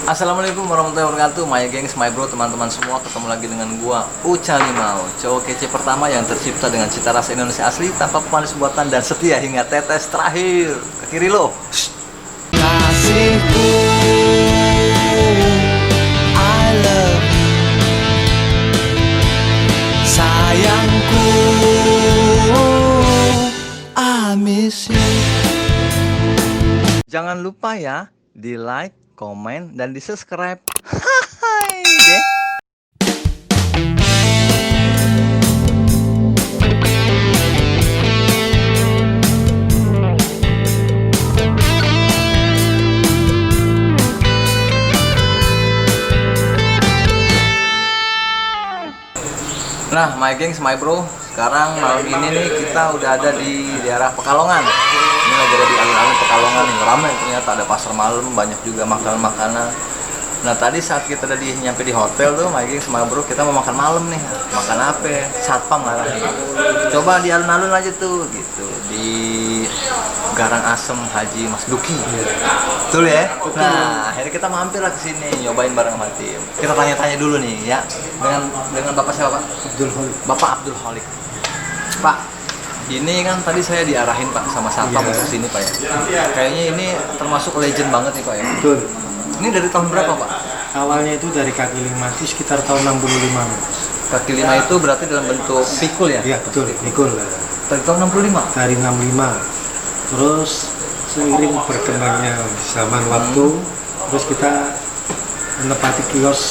Assalamualaikum warahmatullahi wabarakatuh. My gengs, my bro, teman-teman semua, ketemu lagi dengan gua Uca Limau, cowok kece pertama yang tercipta dengan cita rasa Indonesia asli tanpa pemanis buatan dan setia hingga tetes terakhir. Ke kiri lo. Kasihku, I love you. Sayangku, I miss you. Jangan lupa ya, di like, komen, dan di subscribe. Hai deh. Nah, my gengs, my bro, sekarang malam ini nih kita udah ada di daerah Pekalongan. Ini lagi ada di alun-alun Pekalongan nih, ramai ternyata, ada pasar malam, banyak juga makanan-makanan. Nah, tadi saat kita udah nyampe di hotel tuh, my gengs, my bro, kita mau makan malam nih. Makan apa? Satpam lah nih. Coba di alun-alun aja tuh, gitu. Di Garang Asem Haji Mas Duki. Betul ya? Nah, akhirnya kita mampir lah ke sini, nyobain bareng sama tim. Kita tanya-tanya dulu nih ya. Dengan Bapak siapa, Pak? Abdul Holik. Bapak Abdul Holik. Pak, ini kan tadi saya diarahin Pak sama satpam untuk sini Pak ya. Kayaknya ini termasuk legend banget nih Pak ya. Betul. Ini dari tahun berapa Pak? Awalnya itu dari kaki lima itu sekitar tahun 65. Kaki lima itu berarti dalam bentuk pikul ya? Iya betul, pikul. Dari tahun 65? Dari 65. Terus seiring berkembangnya zaman waktu, terus kita menempati kios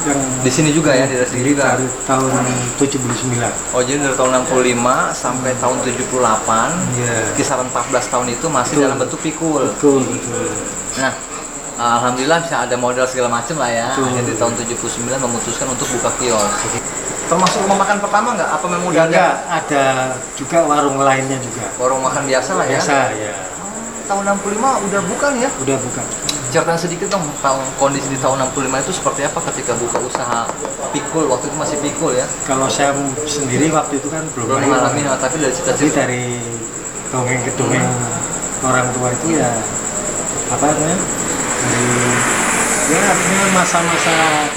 yang Di sini juga ya, di daerah sini juga. dari tahun 79. Oh, jadi dari tahun 65 sampai tahun 78, Iya. kisaran 14 tahun itu masih Betul. dalam bentuk pikul. Betul, betul. Nah, alhamdulillah bisa ada modal segala macam lah ya. Betul. Jadi tahun 79 memutuskan untuk buka kios. Termasuk rumah makan pertama nggak? Apa memang udah Enggak, ada juga warung lainnya juga. warung makan biasa lah ya? Biasa ya. Tahun 65 udah buka nih ya? Udah buka. Ceritain sedikit dong, kondisi di tahun 65 itu seperti apa ketika buka usaha pikul, waktu itu masih pikul ya? Kalau saya sendiri waktu itu kan belum Belum mengalami, tapi dari Jadi cita-cita. dari dongeng ke dongeng orang tua itu ya apa namanya, dari ya artinya masa-masa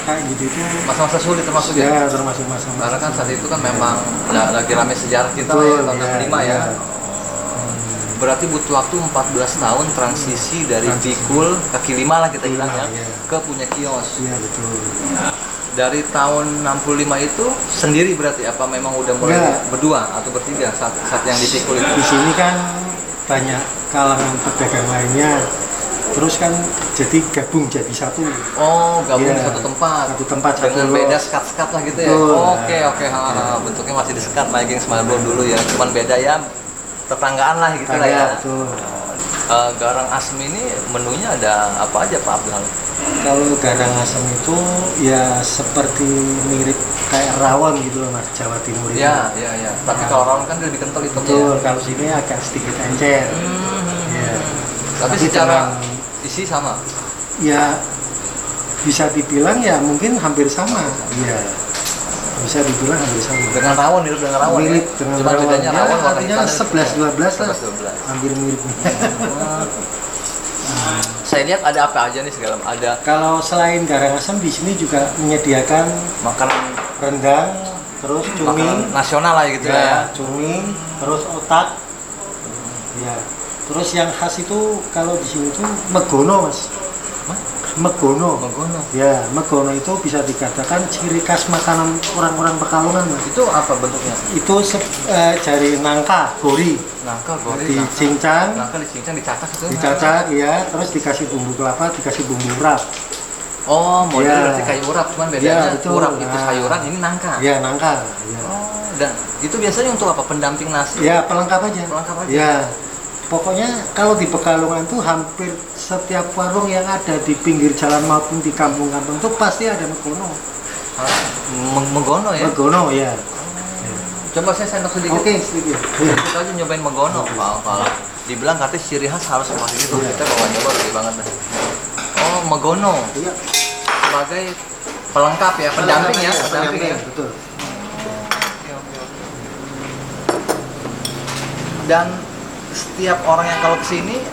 kayak gitu itu Masa-masa sulit termasuk ya? ya termasuk masa-masa. Karena kan saat itu kan memang lagi rame sejarah kita lah ya, tahun 65 ya. Berarti butuh waktu 14 tahun transisi dari pikul kaki lima lah kita bilang ya, Iya. ke punya kios. Iya betul. Dari tahun 65 itu sendiri berarti apa memang udah mulai Enggak. berdua atau bertiga saat yang di pikul itu? Di sini kan banyak kalangan pedagang lainnya. Terus kan jadi gabung jadi satu. Oh, gabung di Iya. satu tempat. Satu tempat, dengan satu beda lot. sekat-sekat lah gitu ya. Betul. Oke, oke. Bentuknya masih disekat making Smarbon dulu ya. Cuman beda ya, tetanggaan lah gitu lah ya. Betul. Garang Asem ini menunya ada apa aja Pak Abdul? Kalau garang asam itu ya seperti mirip kayak rawon gitu loh Mas, Jawa Timur itu. Ya, ya, ya. Tapi kalau rawon kan lebih kental hitamnya. Betul, kalau sini agak sedikit encer. Ya. Tapi secara isi sama. Ya bisa dibilang ya mungkin hampir sama. Iya. Bisa dibilang hampir sama. Dengan rawon itu dengan rawon Mirip ya. dengan Cuma rawon. bedanya Ya, rawon warna artinya hitam dan 11-12 lah. 11-12. Hampir mirip. Saya lihat ada apa aja nih segala ada Kalau selain garang asam di sini juga menyediakan makanan rendang, terus cumi, makanan nasional lah gitu ya. cumi, terus otak. Ya. Terus yang khas itu kalau di sini tuh megono, Mas. Megono. Megono. Ya, megono itu bisa dikatakan ciri khas makanan orang-orang Pekalongan, Mas. Itu apa bentuknya? Itu jari nangka, gori, Nangka goreng. dicincang, Nangka dicincang dicacah itu. dicacah, ya, terus dikasih bumbu kelapa, dikasih bumbu urap. Oh, model Ya. berarti kayak urap, cuman bedanya betul. urap itu Nah. sayuran, ini nangka. Ya, nangka. Ya. Oh, dan itu biasanya untuk apa? Pendamping nasi. Ya, pelengkap aja. Pelengkap aja. Ya. Pokoknya kalau di Pekalongan tuh hampir setiap warung yang ada di pinggir jalan maupun di kampung-kampung tuh pasti ada megono. Megono ya. Megono ya. Coba saya sendok sedikit. Oke, sedikit. Kita aja nyobain megono. Kalau dibilang katanya ciri khas harus seperti itu. Iya. Kita kalau nyoba lebih banget deh. Oh, megono Iya. sebagai pelengkap ya, pendamping ya, pendamping ya. Betul. Oke, oke, oke. Dan setiap orang yang kalau kesini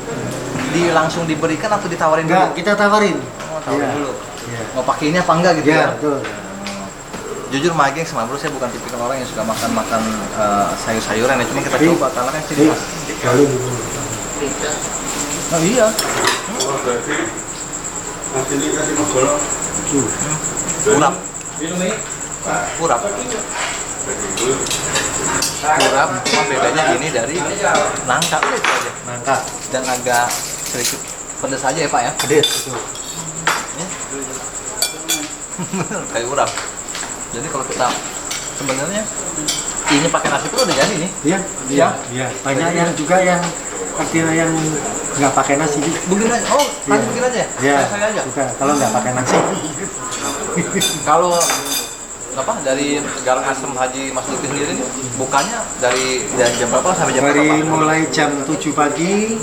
langsung diberikan atau ditawarin Enggak, dulu? kita tawarin. Oh, tawarin Iya. dulu. Iya. Mau pakai ini apa enggak gitu Iya, ya? betul. Jujur my gengs, sama bro, saya bukan tipikal orang yang suka makan sayur-sayuran ya, cuma kita Iya. coba karena kan ciri khas. Kalau gitu. Oh iya. Urap. Urap. Urap, cuma bedanya ini dari nangka udah itu aja. Nangka. Dan agak sedikit pedas aja ya Pak ya. Pedes itu. Ya. Kayak urap. Jadi kalau kita sebenarnya ini pakai nasi itu udah jadi nih. Iya, iya, iya. Banyak yang juga yang artinya yang nggak pakai nasi. Begini aja. Oh, tadi begini aja. Iya. Saya aja. Juga kalau nggak pakai nasi. Kalau apa dari Garang Asem Haji Mas Lutfi sendiri nih, bukanya dari jam berapa sampai jam berapa? Dari Pak? mulai jam 7 pagi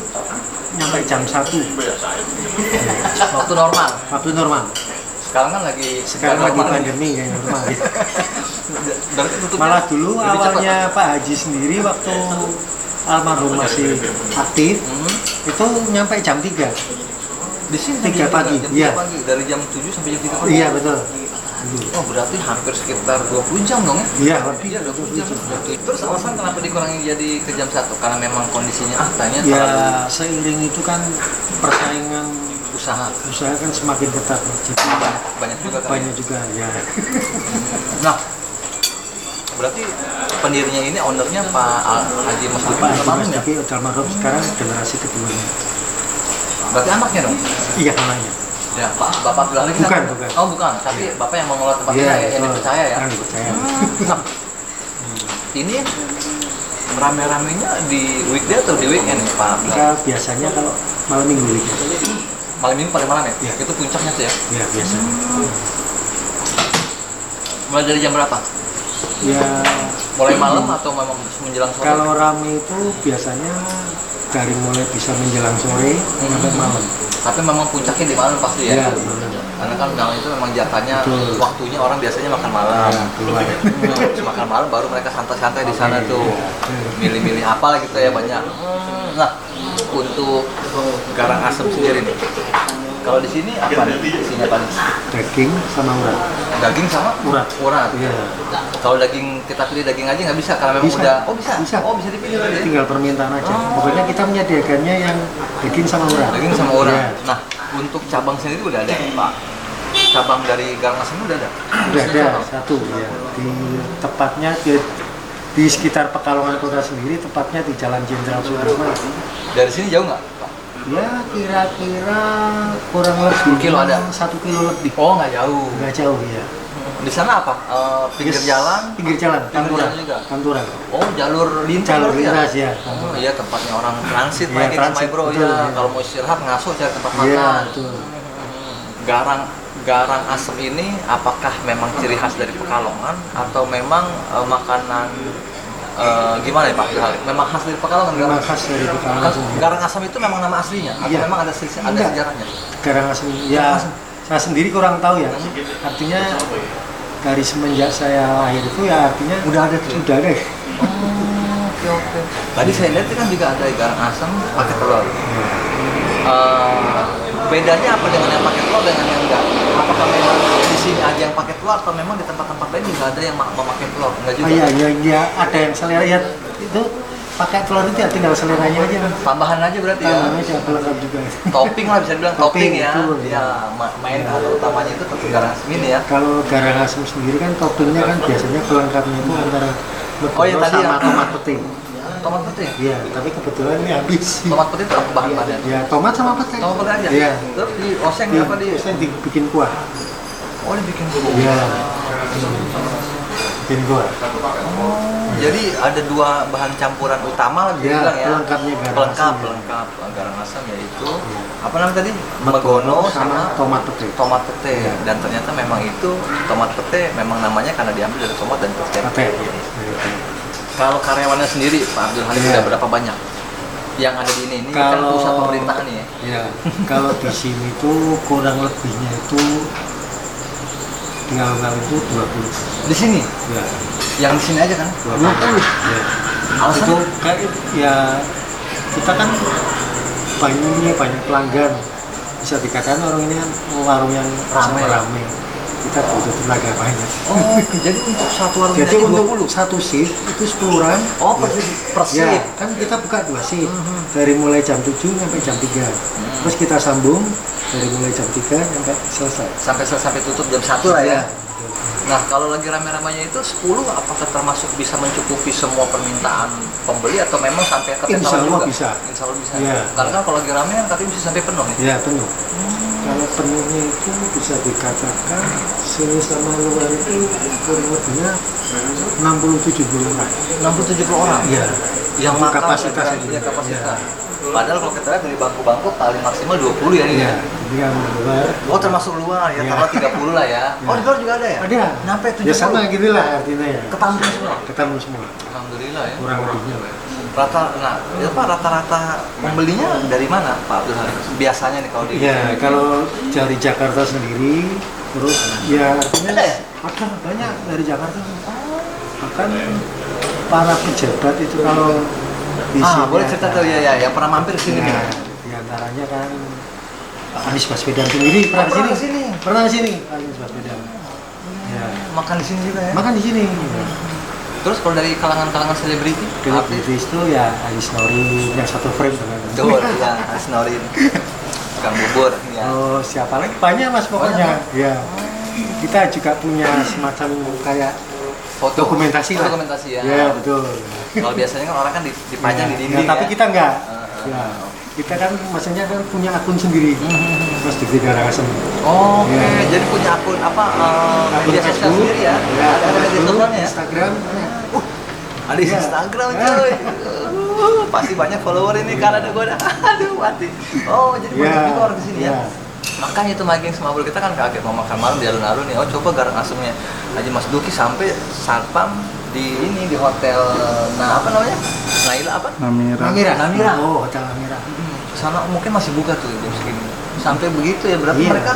sampai jam 1. Waktu normal. Waktu normal. Sekarang kan lagi Sekarang lagi normal nih. pandemi kayak normal. Berarti tutupnya Malah dulu lebih cepat. awalnya Pak Haji sendiri waktu almarhum masih aktif itu nyampe jam 3. Di sini 3 pagi, jam 3 iya. pagi dari jam 7 sampai jam 3 pagi. Iya betul. Oh, berarti hampir sekitar 20 jam dong ya? Iya lebih. Iya, 20 jam. Terus alasan kenapa dikurangi jadi ke jam 1? Karena memang kondisinya tanya Ya terlalu seiring itu kan persaingan usaha. usaha kan semakin ketat. Jadi Banyak juga kan. banyak juga ya. Nah, berarti pendirinya ini ownernya Pak Haji Mas Lutfi Pak Haji almarhum Mas ya? Lutfi almarhum sekarang generasi keduanya. Berarti anaknya dong? Iya namanya. Ya, Bapak Abdullah lagi Bukan, kan? bukan. Oh, bukan. Tapi Bapak yang mengelola tempat Iya, kita ya, yang betul. dipercaya ya? Yang dipercaya. Nah, ini rame-ramenya di weekday atau di weekend Pak Abdullah? Kita biasanya kalau malam minggu gitu. Malam minggu paling malam ya? Iya. Itu puncaknya tuh ya? Ya biasa. Mulai dari jam berapa? Ya Mulai malam atau memang menjelang sore? kalau rame itu biasanya dari mulai bisa menjelang sore sampai malam. Tapi memang puncaknya di malam pasti ya? Iya. Karena kan malam itu memang jatahnya, Betul. waktunya orang biasanya makan malam. Ya, keluar. Makan malam baru mereka santai-santai di sana tuh. Milih-milih apa lah gitu ya banyak. Nah, untuk Garang Asem sendiri nih. Kalau di sini apa nih? Isinya apa nih? Daging sama urat. Daging sama Urat. urat. Iya. Kalau daging kita pilih daging aja nggak bisa karena memang Bisa. udah. Oh bisa. Bisa. Oh bisa dipilih tadi. Tinggal permintaan aja. Oh. Pokoknya kita menyediakannya yang daging sama urat. Daging sama urat. Iya. Nah, untuk cabang sendiri udah ada Pak. Cabang dari Garang Asem udah ada. Udah ada satu ya. Di tepatnya di sekitar Pekalongan Kota sendiri, tepatnya di Jalan Jenderal Sudirman. Dari sini jauh nggak, Pak? Ya kira-kira kurang lebih 1 kilo ada? 1 kilo lebih. Oh nggak jauh. Nggak jauh ya. Di sana apa? Pinggir Yes. jalan. Pinggir jalan, Pantura. jalan juga? Pantura. Oh jalur lintas. Jalur berarti lintas ya. Oh iya tempatnya orang transit, Iya, my gengs, my transit, bro betul, ya. iya. Kalau mau istirahat ngaso cari tempat Iya, makan. betul. Garang Asem ini apakah memang ciri khas dari Pekalongan atau memang makanan gimana ya Pak? Memang khas dari Pekalongan Memang Garang? khas dari Pekalongan sendiri. Garang Asem itu memang nama aslinya atau Iya. memang ada Enggak. sejarahnya? Garang Asem. Ya, saya sendiri kurang tahu ya. Artinya dari semenjak saya lahir itu ya artinya Udah ada tuh? Udah ada. Oh, oke. Tadi saya lihat kan juga ada Garang Asem pakai telur. Bedanya apa dengan yang pakai telur dengan yang enggak? Apakah memang di sini aja yang pakai telur atau memang di tempat-tempat lain juga ada yang memakai telur? Enggak juga. Iya, iya, iya, ada yang selera ya itu pakai telur itu ya tinggal seleranya aja kan. Tambahan aja berarti ya. Tambahan aja pelengkap juga. Topping lah bisa dibilang topping, Topping, ya. betul. Ya, main akar utamanya itu tetap Garang Asem ini ya. Kalau Garang Asem sendiri kan toppingnya kan biasanya pelengkapnya itu antara Oh, yang tadi sama ya. tomat pete. Tomat putih. Iya, tapi kebetulan ini habis. Tomat putih itu apa bahan-bahannya? Ya, tomat sama pete. Tomat putih aja. Iya. Terus di oseng apa di? Biasanya dibikin kuah. Oh, dibikin dulu. Iya. Bikin kuah. Jadi ada dua bahan campuran utama lah bisa Iya, dibilang ya. pelengkapnya Garang Pelengkap, Asem. pelengkap Garang Asem yaitu apa namanya tadi? Megono sama tomat pete. tomat pete. Iya. Dan ternyata memang itu tomat pete memang namanya karena diambil dari tomat dan pete. Pete. Kalau karyawannya sendiri Pak Abdul Halim Iya. udah berapa banyak yang ada di ini? Ini kan Kalau- pusat pemerintahan nih ya. Ya, kalau di sini tuh kurang lebihnya itu tinggal itu 20. Di sini, Ya, yang di sini aja kan? 20. Ya. Alasan? Itu kayak ya kita kan banyak pelanggan, bisa dikatakan orang ini kan warung yang Ramai. ramai. Kita butuh tenaga banyak. Oh, jadi untuk satu warung Jadi aja untuk satu shift itu 10 orang. Oh, per Ya, shift. kan kita buka 2 shift. Dari mulai jam 7 sampai jam 3. Terus kita sambung dari mulai jam 3 sampai selesai. Sampai tutup jam 1 lah ya. Ya. Nah, kalau lagi rame-ramenya itu 10 apakah termasuk bisa mencukupi semua permintaan pembeli atau memang sampai ke Insya Allah juga? bisa. Insya Allah bisa. Ya. Karena kan kalau lagi rame kan katanya bisa sampai penuh nih. Ya, penuh. Kalau penuhnya itu bisa dikatakan sini sama luar itu kurang lebihnya 60-70 orang. 60-70 orang. Iya. Yang Itu makan kapasitas itu. itu. Ya, kapasitas. Ya. Padahal kalau kita lihat dari bangku-bangku paling maksimal 20 ya ini. Iya, Ya. jadi yang luar Oh, termasuk luar ya, Ya. taruh 30 lah ya. Ya. Oh, di luar juga ada ya? ada. Sampai 70. Ya sama gitu lah artinya ya. Ketampung semua. Ketemu semua. Alhamdulillah ya. Kurang lebihnya. Rata-rata pembelinya dari mana Pak Abdul Halim? Biasanya nih kalau di Ya, kalau dari Jakarta sendiri, terus ya artinya Ada ya? ada banyak dari Jakarta. Bahkan para pejabat itu kalau di sini boleh cerita tuh ya, yang pernah mampir ke sini ya, nih. di antaranya kan Pak Anies Baswedan sendiri pernah pernah ke kesini? sini. Pernah ke sini Pak Anies Baswedan. Ya. Makan di sini juga ya. Makan di sini. Ya. Terus kalau dari kalangan selebriti, Selebritis itu ya Ais Nori yang satu frame dengan Betul, ya, Asnorin, Kang Bubur, ya. Oh, siapa lagi? Banyak mas pokoknya. Ya. Kita juga punya semacam kayak Foto, dokumentasi lah. Dokumentasi ya. Ya betul. Kalau biasanya kan orang kan dipajang Ya, di dinding. ya, tapi ya. kita enggak. Heeh. Ya. Kita kan maksudnya kan punya akun sendiri. Mas Dikti Karangasem. Oh, oke. Ya. Jadi punya akun media sosial Facebook, sendiri ya? Ya, Ada media Facebook, sosialnya ya? Instagram. Ada di Ya. Instagram Ya. coy. Pasti banyak follower ini karena ada gua. Aduh mati. Oh, jadi banyak Ya. juga orang di sini ya. Makanya itu Maging Semabul kita kan kaget mau makan malam di alun-alun ya. Oh, coba garang asemnya aja Mas Duki sampai satpam di di hotel apa namanya? Naila apa? Namira. Oh, Hotel Namira. Sana mungkin masih buka tuh jam segini. Sampai begitu ya berarti Iya. mereka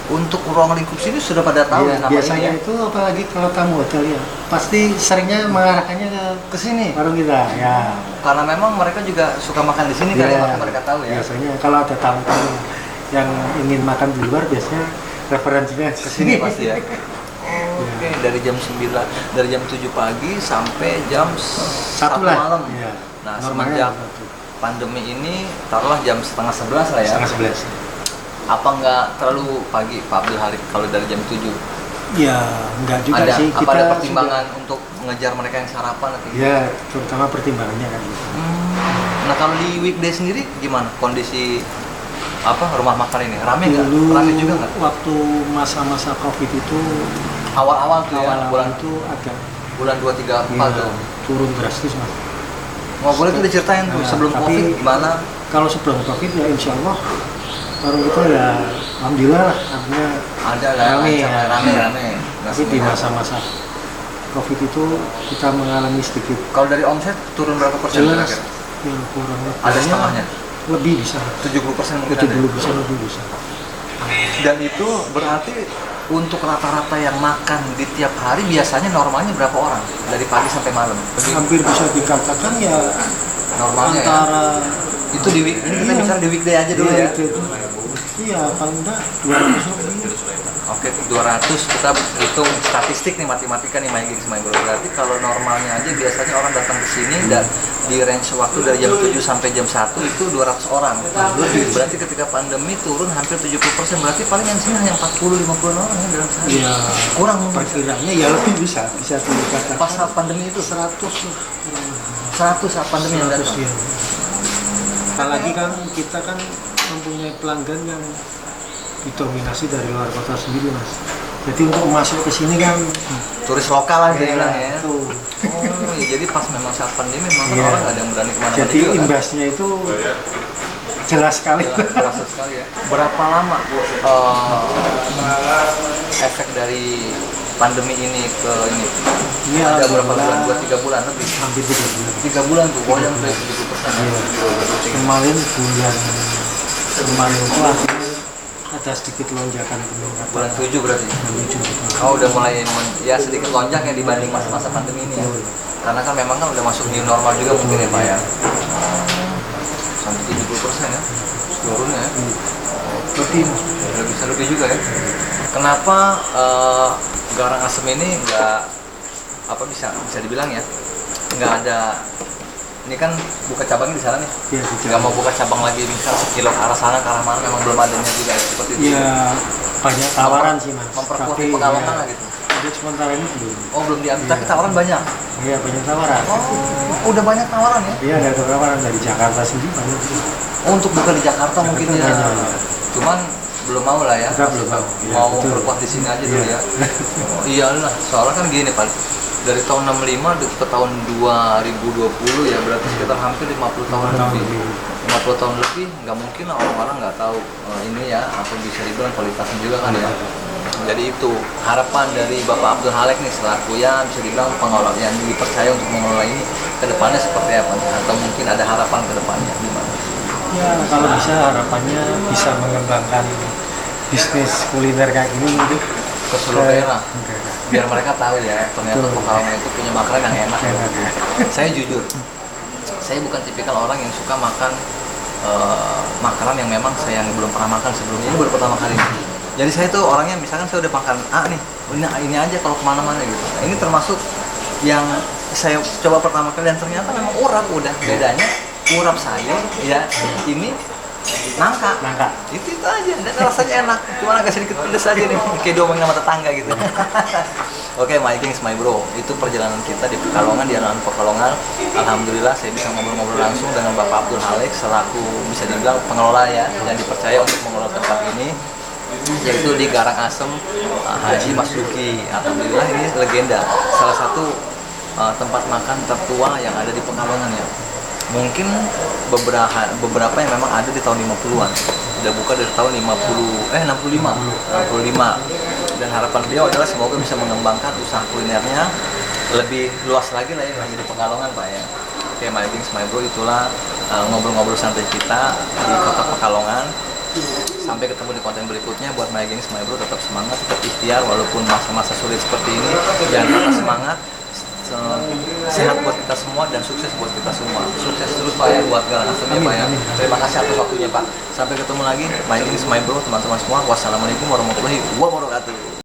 untuk ruang lingkup sini sudah pada tahu Iya, ya nama biasanya ini. itu apalagi kalau tamu hotel ya pasti seringnya mengarahkannya Ke sini. warung kita ya. Karena memang mereka juga suka makan di sini kali Iya. maka mereka tahu ya. Biasanya kalau ada tamu-tamu yang ingin makan di luar biasanya referensinya Ke sini pasti ya. Oke, dari jam 9, dari jam 7 pagi sampai jam 1 Satu lah. malam. Iya. Nah, Normalnya semenjak pandemi ini taruhlah jam setengah 11 lah ya. setengah 11. Apa nggak terlalu pagi Pak Abdul Halim kalau dari jam 7? Ya, enggak juga Ada sih. apa ada pertimbangan untuk mengejar mereka yang sarapan atau sudah- ya, terutama pertimbangannya kan gitu. Nah, kalau di weekday sendiri gimana kondisi rumah makan ini? Rame nggak? Dulu Rame juga nggak? waktu masa-masa Covid itu Awal-awal tuh ya, awal-awal bulan itu agak bulan 2, 3, 4 ya, tuh. turun drastis mas. Nggak boleh tuh diceritain tuh Nah, sebelum tapi- Covid gimana? Kalau sebelum Covid ya insya Allah warung kita ya alhamdulillah lah artinya Ada lah, Rame, lancar, ya. rame. Nggak tapi di semuanya. masa-masa Covid itu kita mengalami sedikit Kalau dari omset turun berapa persen? jelas kira-kira? yang kurang lebih Ada setengahnya? lebih bisa 70% mungkin ada. 70% lebih bisa. Dan itu berarti untuk rata-rata yang makan di tiap hari biasanya normalnya berapa orang? Dari pagi sampai malam? Hampir bisa dikatakan ya Normalnya ya? antara Itu ini kita Iya. bicara di weekday aja dulu ya? Iya paling enggak 200 lebih. Oke, 200 kita hitung statistik nih, matematika nih Maging Semabul. Berarti kalau normalnya aja biasanya orang datang ke sini dan di range waktu dari jam 7 sampai jam 1 itu 200 orang. Lebih. Berarti ketika pandemi turun hampir 70%. Berarti paling yang sini hanya 40-50 orang ya dalam sehari. Iya Kurang perkiraannya ya lebih bisa dikatakan pas saat pandemi itu 100 100 saat pandemi yang 100 datang. ya. Apalagi kan kita kan mempunyai pelanggan yang didominasi dari luar kota sendiri mas. Jadi untuk masuk ke sini kan Turis lokal lah dia bilang ya. tuh. Oh, iya, jadi pas memang saat pandemi memang Iya. orang nggak ada yang berani kemana-mana Jadi juga kan? imbasnya itu jelas sekali. Jelas, terasa sekali ya. Berapa lama efek dari pandemi ini ke ini? Ini Ada berapa alhamdulillah bulan? 2-3 bulan lebih? hampir 3 bulan. 3 bulan tuh, goyang dari 70%. Iya. Kemarin kemarin itu akhirnya ada sedikit lonjakan peningkatan. Bulan 7 berarti? Menuju. Oh, udah mulai ya sedikit lonjak ya dibanding masa-masa pandemi ini ya. Karena kan memang kan udah masuk new normal juga mungkin ya Pak ya. Sampai 70% ya. Rutin. Bisa lebih juga ya. Kenapa Garang Asem ini nggak apa bisa dibilang ya nggak ada, ini kan buka cabangnya di sana nih, Ya, nggak mau buka cabang lagi misal sekilo ke arah sana ke arah mana, memang belum adanya juga seperti itu. Ya banyak tawaran sih mas. Memperkuat Tapi, di Pekalongan ya, lah gitu. untuk sementara ini belum. Oh belum diambil, tapi Iya. tawaran banyak. Iya banyak tawaran. Oh udah banyak tawaran ya. Iya ada tawaran dari Jakarta sendiri banyak sih. Oh untuk buka di Jakarta mungkin ya. banyak. Cuman belum mau lah ya. Kita belum mau. Iya, Mau betul. perkuat di sini aja dulu Iya. ya. Oh, iyalah, soalnya kan gini Pak. Dari tahun 65 ke tahun 2020 ya berarti sekitar hampir 50 tahun lebih. 50 tahun lebih nggak mungkin lah orang-orang nggak tahu ini ya, apa bisa dibilang kualitasnya juga kan ya. Jadi itu harapan dari Bapak Abdul Halik nih selaku ya bisa dibilang pengelola yang dipercaya untuk mengelola ini ke depannya seperti apa, atau mungkin ada harapan ke depannya gimana? Ya kalau bisa harapannya bisa mengembangkan bisnis kuliner kayak gini mungkin Ke seluruh daerah daerah. biar mereka tahu ya ternyata Betul. Pekalongan itu punya makanan yang enak. Enak, ya. Saya jujur, saya bukan tipikal orang yang suka makan makanan yang memang saya yang belum pernah makan sebelumnya, ini baru pertama kali. Jadi saya tuh orangnya misalkan saya udah makan A nih, ini aja kalau kemana-mana gitu. Nah, ini termasuk yang saya coba pertama kali dan ternyata memang urap udah bedanya urap sayur ya ini nangka. Itu aja dan rasanya enak, cuma agak sedikit pedes aja nih kayak diomongin sama tetangga gitu. Oke, my kings, my bro, itu perjalanan kita di Pekalongan, di alun Pekalongan. Alhamdulillah saya bisa ngobrol-ngobrol langsung dengan Bapak Abdul Halik selaku bisa dibilang pengelola ya yang dipercaya untuk mengelola tempat ini, yaitu di Garang Asem Haji Mas Duki. Alhamdulillah ini legenda, salah satu tempat makan tertua yang ada di Pekalongan ya. Mungkin beberapa yang memang ada di tahun 50-an. Udah buka dari tahun 65. Dan harapan beliau adalah semoga bisa mengembangkan usaha kulinernya lebih luas lagi lah ya di Pekalongan Pak ya. Oke, my kings, my bro, itulah ngobrol-ngobrol santai kita di kota Pekalongan. Sampai ketemu di konten berikutnya. Buat my kings, my bro, tetap semangat, tetap ikhtiar walaupun masa-masa sulit seperti ini. Jangan patah semangat. Sehat buat kita semua dan sukses buat kita semua. Sukses terus Pak ya buat Garang Asem ya Pak ya. Terima kasih atas waktunya Pak. Sampai ketemu lagi. My kings, my bro, teman-teman semua. Wassalamualaikum warahmatullahi wabarakatuh.